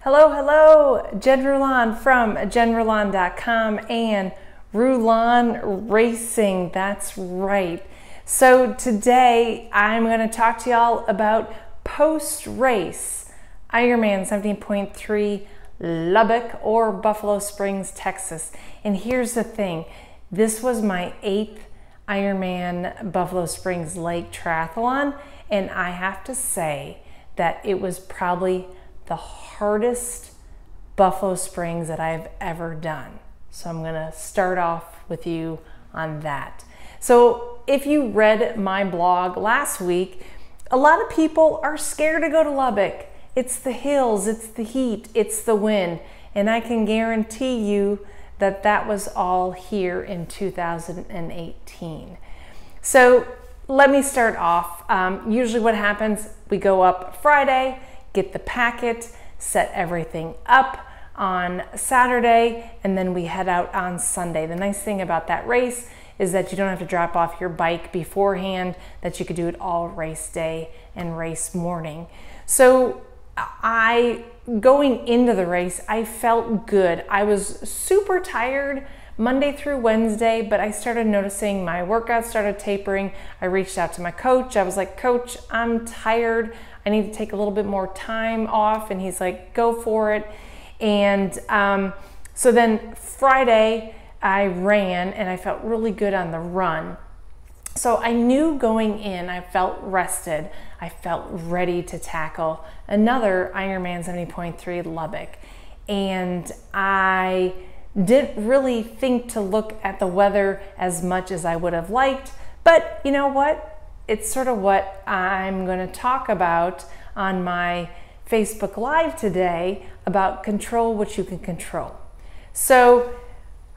Hello, hello, Jen Rulon from jenrulon.com and Rulon Racing, that's right. So today I'm going to talk to y'all about post-race Ironman 17.3 Lubbock or Buffalo Springs, Texas. And here's the thing, this was my 8th Ironman Buffalo Springs Lake Triathlon, and I have to say that it was probably the hardest Buffalo Springs that I've ever done. So I'm gonna start off with you on that. So if you read my blog last week, a lot of people are scared to go to Lubbock. It's the hills, it's the heat, it's the wind. And I can guarantee you that that was all here in 2018. So let me start off. Usually what happens, we go up Friday, get the packet, set everything up on Saturday, and then we head out on Sunday. The nice thing about that race is that you don't have to drop off your bike beforehand, that you could do it all race day and race morning. So going into the race, I felt good. I was super tired Monday through Wednesday, but I started noticing my workouts started tapering. I reached out to my coach. I was like, Coach, I'm tired. I need to take a little bit more time off. And he's like, go for it. And so then Friday I ran and I felt really good on the run. So I knew going in, I felt rested. I felt ready to tackle another Ironman 70.3 Lubbock. And I didn't really think to look at the weather as much as I would have liked. But you know what? It's sort of what I'm going to talk about on my Facebook Live today about control what you can control. So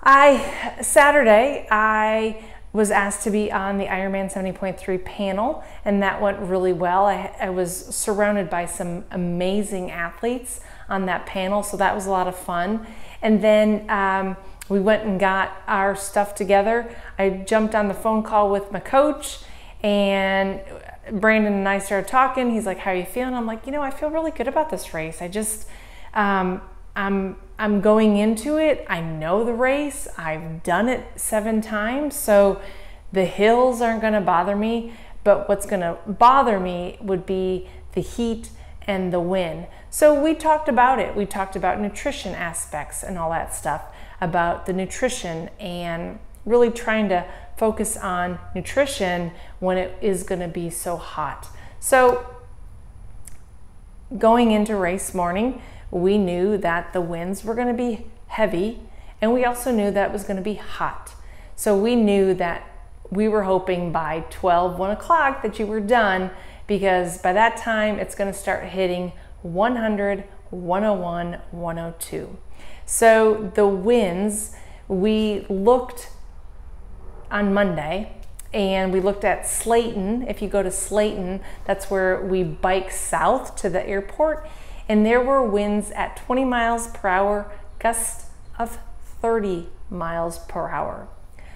Saturday, I was asked to be on the Ironman 70.3 panel, and that went really well. I was surrounded by some amazing athletes on that panel, so that was a lot of fun. And then we went and got our stuff together. I jumped on the phone call with my coach, and Brandon and I started talking. He's like, how are you feeling? I'm like, I feel really good about this race. I just, I'm going into it. I know the race. I've done it 7 times. So the hills aren't going to bother me, but what's going to bother me would be the heat and the wind. So we talked about it. We talked about nutrition aspects and all that stuff, about the nutrition and really trying to focus on nutrition when it is going to be so hot. So going into race morning, we knew that the winds were going to be heavy, and we also knew that it was going to be hot. So we knew that we were hoping by 1 o'clock that you were done, because by that time it's going to start hitting 100, 101, 102. So the winds, we looked on Monday and we looked at Slayton. If you go to Slayton, that's where we bike south to the airport, and there were winds at 20 miles per hour, gusts of 30 miles per hour.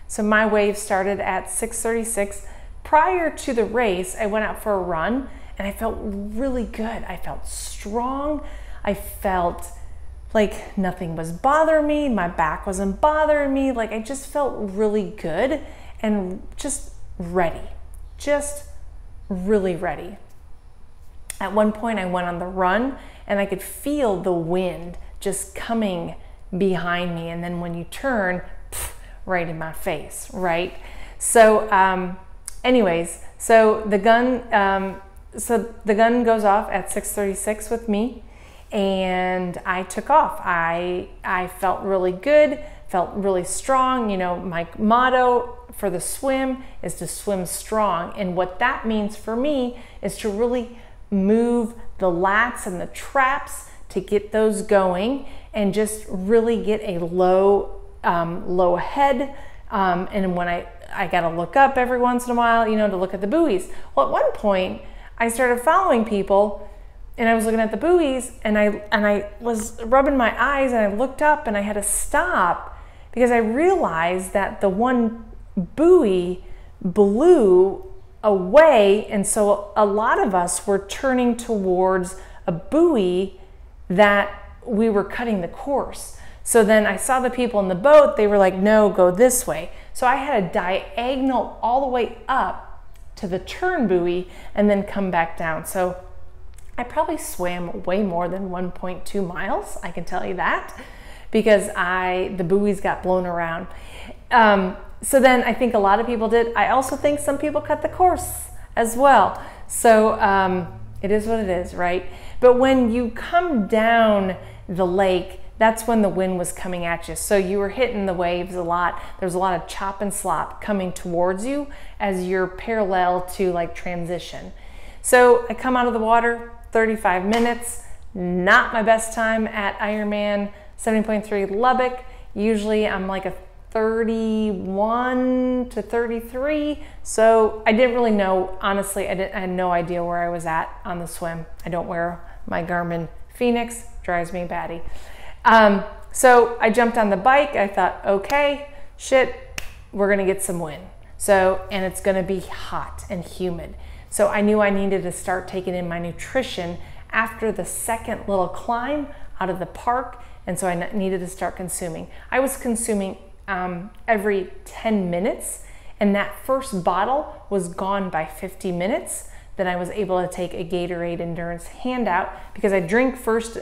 So my wave started at 6:36. Prior to the race, I went out for a run and I felt really good. I felt strong. I felt like nothing was bothering me. My back wasn't bothering me. Like I just felt really good and just ready, just really ready. At one point I went on the run and I could feel the wind just coming behind me. And then when you turn, right in my face, right? So anyways, so the gun goes off at 6:36 with me, and I took off. I felt really good, felt really strong. My motto for the swim is to swim strong, and what that means for me is to really move the lats and the traps to get those going, and just really get a low head, and when I got to look up every once in a while, to look at the buoys. Well, at one point I started following people and I was looking at the buoys, and I was rubbing my eyes, and I looked up and I had to stop because I realized that the one buoy blew away, and so a lot of us were turning towards a buoy that we were cutting the course. So then I saw the people in the boat, they were like, no, go this way. So I had a diagonal all the way up to the turn buoy and then come back down. So I probably swam way more than 1.2 miles, I can tell you that, because the buoys got blown around. So then I think a lot of people did. I also think some people cut the course as well. So it is what it is, right? But when you come down the lake, that's when the wind was coming at you. So you were hitting the waves a lot. There's a lot of chop and slop coming towards you as you're parallel to like transition. So I come out of the water, 35 minutes, not my best time at Ironman 70.3 Lubbock. Usually I'm like a 31 to 33. So I didn't really know, honestly, I had no idea where I was at on the swim. I don't wear my Garmin Phoenix, drives me batty. So I jumped on the bike. I thought, okay, shit, we're gonna get some wind. So, and it's gonna be hot and humid. So I knew I needed to start taking in my nutrition after the second little climb out of the park. And so I needed to start consuming. I was consuming every 10 minutes, and that first bottle was gone by 50 minutes. Then I was able to take a Gatorade Endurance handout because I drink first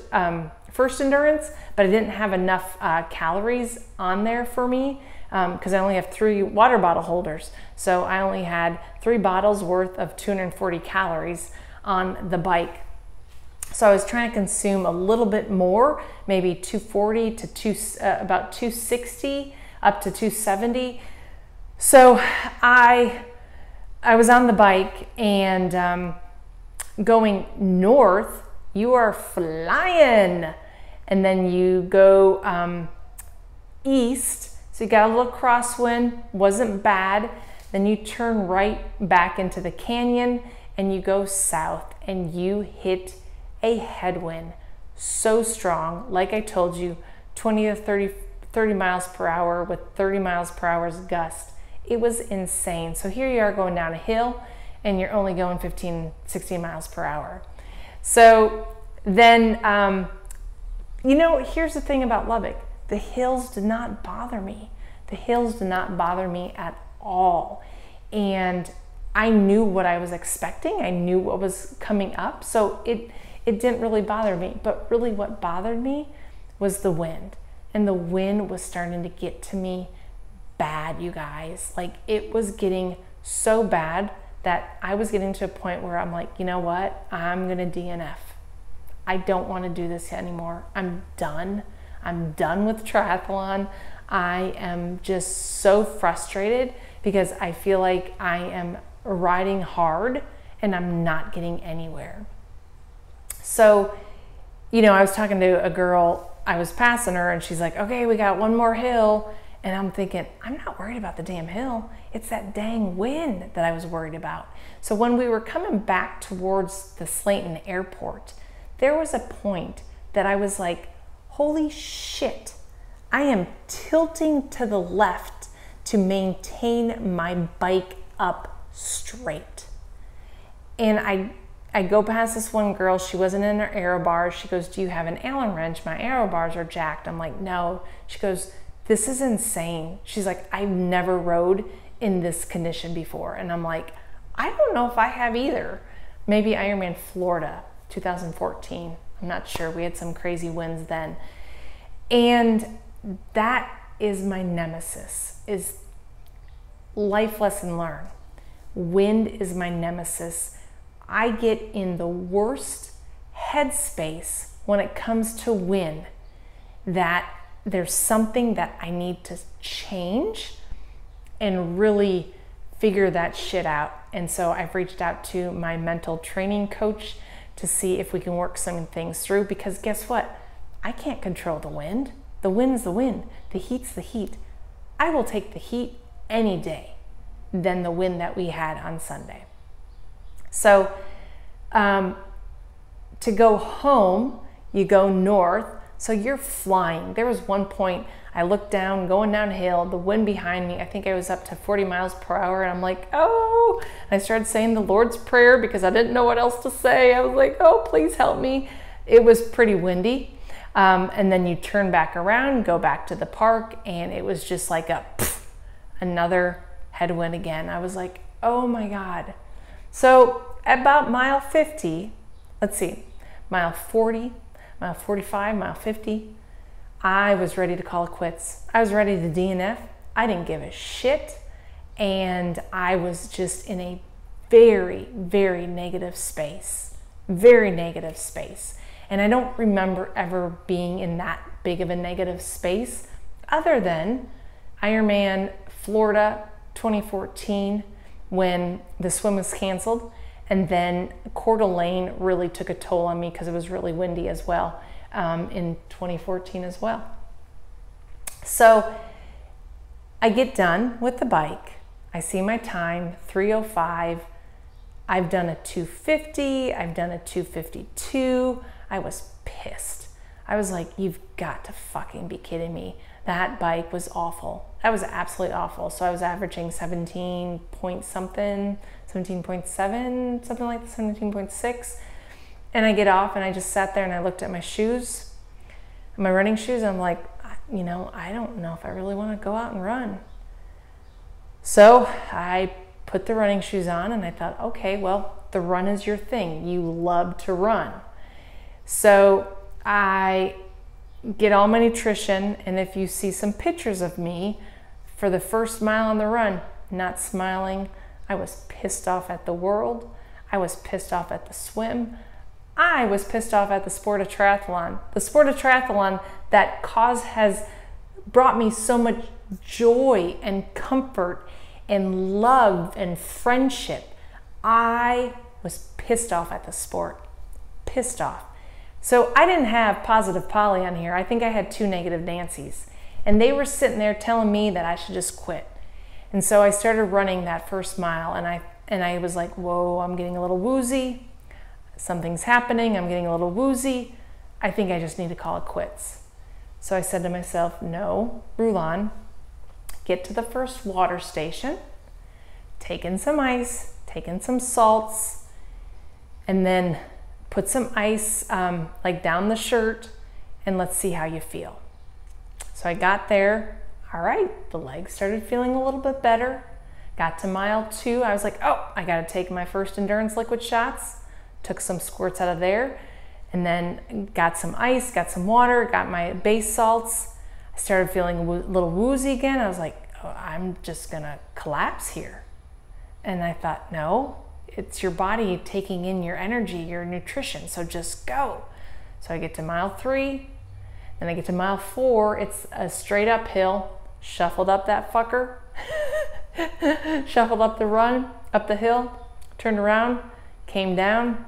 endurance, but I didn't have enough calories on there for me because I only have 3 water bottle holders. So I only had 3 bottles worth of 240 calories on the bike. So I was trying to consume a little bit more, maybe 240 to about 260 up to 270. So I was on the bike and going north, you are flying. And then you go east, so you got a little crosswind, wasn't bad. Then you turn right back into the canyon and you go south and you hit a headwind so strong, like I told you, 20 to 30 miles per hour with 30 miles per hour's gust. It was insane. So here you are going down a hill and you're only going 15, 16 miles per hour. So then, you know, here's the thing about Lubbock. The hills did not bother me. The hills did not bother me at all. And I knew what I was expecting. I knew what was coming up. So it didn't really bother me. But really what bothered me was the wind. And the wind was starting to get to me bad, you guys. Like, it was getting so bad that I was getting to a point where I'm like, you know what? I'm gonna DNF. I don't want to do this anymore. I'm done. I'm done with triathlon. I am just so frustrated because I feel like I am riding hard and I'm not getting anywhere. So, you know, I was talking to a girl, I was passing her and she's like, okay, we got one more hill. And I'm thinking, I'm not worried about the damn hill. It's that dang wind that I was worried about. So when we were coming back towards the Slayton airport, there was a point that I was like, holy shit, I am tilting to the left to maintain my bike up straight. And I go past this one girl, she wasn't in her aero bars. She goes, do you have an Allen wrench? My aero bars are jacked. I'm like, no. She goes, this is insane. She's like, I've never rode in this condition before. And I'm like, I don't know if I have either. Maybe Ironman Florida, 2014. I'm not sure. We had some crazy winds then. And that is my nemesis, is life lesson learned. Wind is my nemesis. I get in the worst headspace when it comes to wind, that there's something that I need to change and really figure that shit out. And so I've reached out to my mental training coach to see if we can work some things through, because guess what? I can't control the wind. The wind's the wind. The heat's the heat. I will take the heat any day than the wind that we had on Sunday. So to go home, you go north, so you're flying. There was one point I looked down, going downhill, the wind behind me, I think I was up to 40 miles per hour, and I'm like, oh, and I started saying the Lord's Prayer because I didn't know what else to say. I was like, oh, please help me. It was pretty windy. And then you turn back around, go back to the park, and it was just like another headwind again. I was like, oh my God. So at about mile 50, let's see, mile 40, mile 45, mile 50, I was ready to call it quits. I was ready to DNF. I didn't give a shit. And I was just in a very, very negative space. Very negative space. And I don't remember ever being in that big of a negative space other than Ironman Florida 2014 when the swim was canceled. And then Coeur d'Alene really took a toll on me because it was really windy as well in 2014 as well. So I get done with the bike. I see my time, 3:05. I've done a 2:50. I've done a 2:52. I was pissed. I was like, you've got to fucking be kidding me. That bike was awful. That was absolutely awful. So I was averaging 17 point something, 17.7, something like that, 17.6. And I get off and I just sat there and I looked at my shoes, my running shoes. And I'm like, you know, I don't know if I really want to go out and run. So I put the running shoes on and I thought, okay, well, the run is your thing. You love to run. So I get all my nutrition, and if you see some pictures of me for the first mile on the run, not smiling, I was pissed off at the world. I was pissed off at the swim. I was pissed off at the sport of triathlon. The sport of triathlon that has brought me so much joy and comfort and love and friendship. I was pissed off at the sport. Pissed off. So I didn't have positive Polly on here. I think I had 2 negative Nancys. And they were sitting there telling me that I should just quit. And so I started running that first mile, and I was like, whoa, I'm getting a little woozy. Something's happening. I'm getting a little woozy. I think I just need to call it quits. So I said to myself, no, Rulon, get to the first water station, take in some ice, take in some salts, and then put some ice like down the shirt, and let's see how you feel. So I got there. All right, the legs started feeling a little bit better. Got to mile 2. I was like, oh, I got to take my first endurance liquid shots. Took some squirts out of there, and then got some ice, got some water, got my base salts. I started feeling a little woozy again. I was like, oh, I'm just gonna collapse here. And I thought, no, it's your body taking in your energy, your nutrition, so just go. So I get to mile 3, then I get to mile 4. It's a straight uphill. Shuffled up that fucker. Shuffled up the run, up the hill, turned around, came down,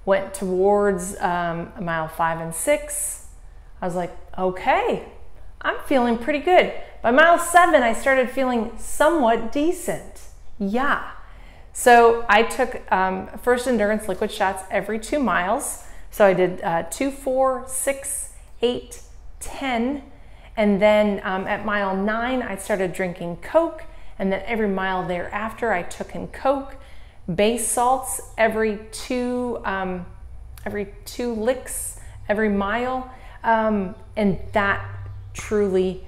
went towards mile 5 and 6. I was like, okay, I'm feeling pretty good. By mile 7, I started feeling somewhat decent. Yeah. So I took first endurance liquid shots every 2 miles. So I did 2, 4, 6, 8, 10. And then at mile 9, I started drinking Coke. And then every mile thereafter, I took in Coke, base salts every 2 licks, every mile. And that truly,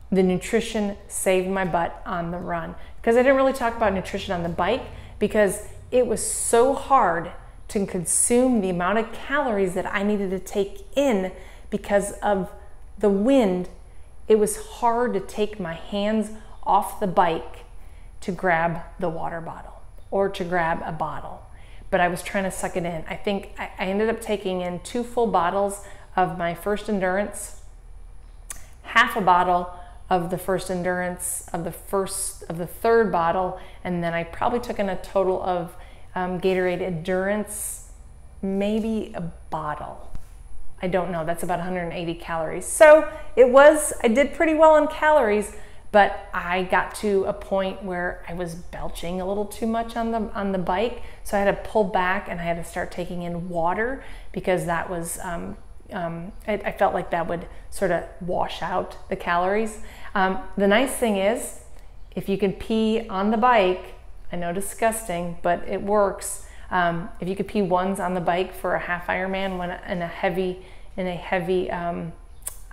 the nutrition saved my butt on the run. Because I didn't really talk about nutrition on the bike because it was so hard to consume the amount of calories that I needed to take in because of the wind. It was hard to take my hands off the bike to grab the water bottle or to grab a bottle. But I was trying to suck it in. I think I ended up taking in 2 full bottles of my first endurance, half a bottle of the first endurance, of the third bottle, and then I probably took in a total of Gatorade Endurance, maybe a bottle. I don't know, that's about 180 calories. So I did pretty well on calories, but I got to a point where I was belching a little too much on the bike. So I had to pull back and I had to start taking in water because that was, I felt like that would sort of wash out the calories. The nice thing is, if you can pee on the bike, I know disgusting, but it works. If you could pee once on the bike for a half Ironman in a heavy in a heavy, in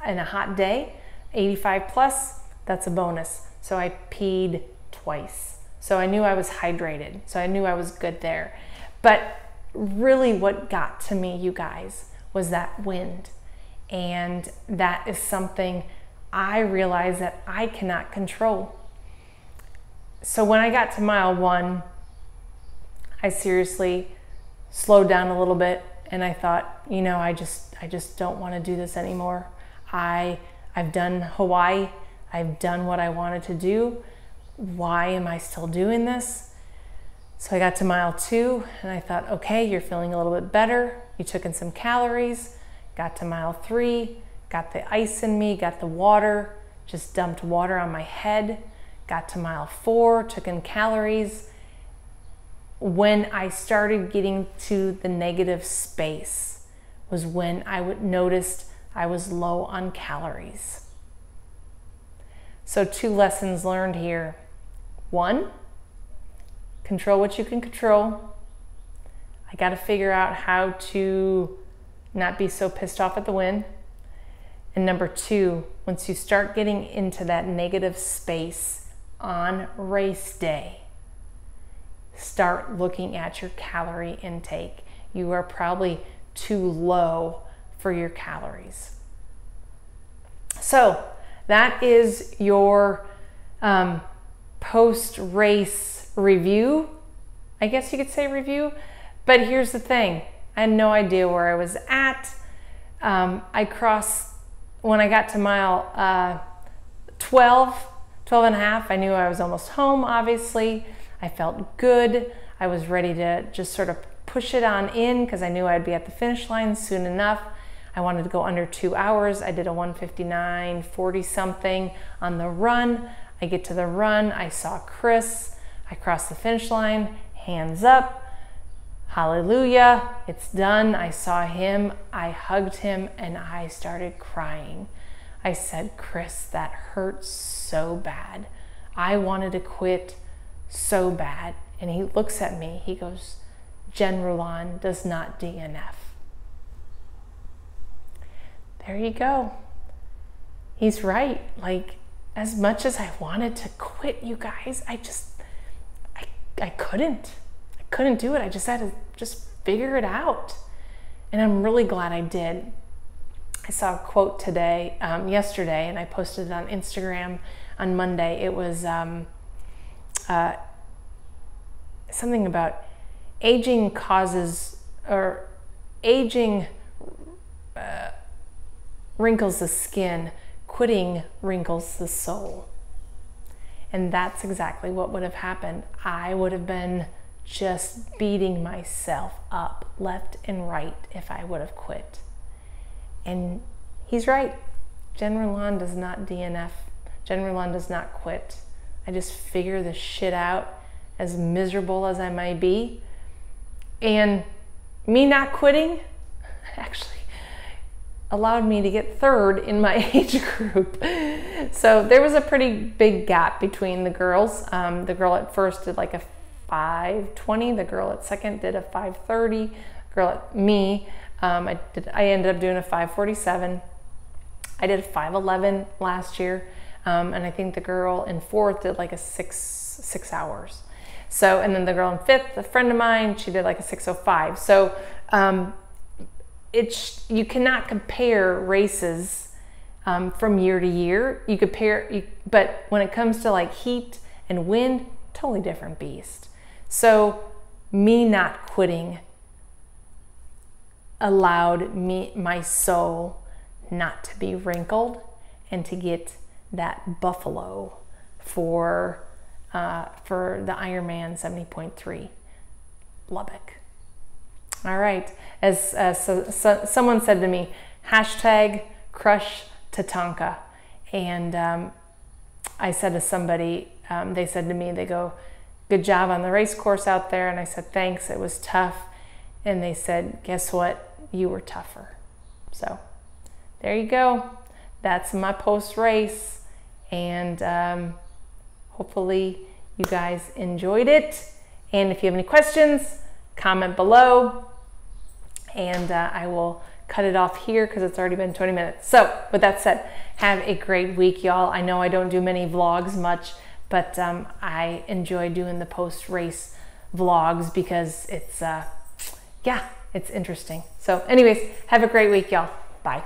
a hot day, 85 plus, that's a bonus. So I peed twice. So I knew I was hydrated. So I knew I was good there. But really what got to me, you guys, was that wind. And that is something I realized that I cannot control. So when I got to mile 1, I seriously slowed down a little bit, and I thought, you know, I just don't want to do this anymore. I've done Hawaii. I've done what I wanted to do. Why am I still doing this? So I got to mile 2 and I thought, okay, you're feeling a little bit better. You took in some calories. Got to mile 3, got the ice in me, got the water, just dumped water on my head. Got to mile 4, took in calories. When I started getting to the negative space was when I noticed I was low on calories. So 2 lessons learned here. 1, control what you can control. I got to figure out how to not be so pissed off at the wind. And number 2, once you start getting into that negative space on race day, start looking at your calorie intake. You are probably too low for your calories. So that is your post-race review. I guess you could say review, but here's the thing. I had no idea where I was at. When I got to mile 12 and a half, I knew I was almost home, obviously. I felt good. I was ready to just sort of push it on in because I knew I'd be at the finish line soon enough. I wanted to go under 2 hours. I did a 1:59:40 something on the run. I get to the run. I saw Chris. I crossed the finish line, hands up. Hallelujah, it's done. I saw him, I hugged him, and I started crying. I said, Chris, that hurts so bad. I wanted to quit so bad. And he looks at me, he goes, Jen Rulon does not DNF. There you go. He's right. Like, as much as I wanted to quit, you guys, I couldn't. I couldn't do it. I just had to figure it out. And I'm really glad I did. I saw a quote yesterday, and I posted it on Instagram on Monday. It was something about aging wrinkles the skin, quitting wrinkles the soul. And that's exactly what would have happened. I would have been just beating myself up left and right if I would have quit. And he's right. Jen Rulon does not DNF. Jen Rulon does not quit. I just figure this shit out, as miserable as I might be. And me not quitting actually allowed me to get 3rd in my age group. So there was a pretty big gap between the girls. The girl at first did like a 5:20. The girl at second did a 5:30. Girl at me, I ended up doing a 5:47. I did a 5:11 last year. And I think the girl in 4th did like a 6 hours. So, and then the girl in 5th, a friend of mine, she did like a 6:05. So, you cannot compare races from year to year. But when it comes to like heat and wind, totally different beast. So me not quitting allowed my soul not to be wrinkled and to get that buffalo for the Ironman 70.3 Lubbock. All right, as someone said to me, #crush Tatanka. And I said to somebody, they said to me, they go, good job on the race course out there. And I said, thanks, it was tough. And they said, guess what? You were tougher. So there you go. That's my post-race. And hopefully you guys enjoyed it. And if you have any questions, comment below. and I will cut it off here because it's already been 20 minutes. So with that said, have a great week, y'all. I know I don't do many vlogs much, but I enjoy doing the post-race vlogs because it's, yeah, it's interesting. So anyways, have a great week, y'all. Bye.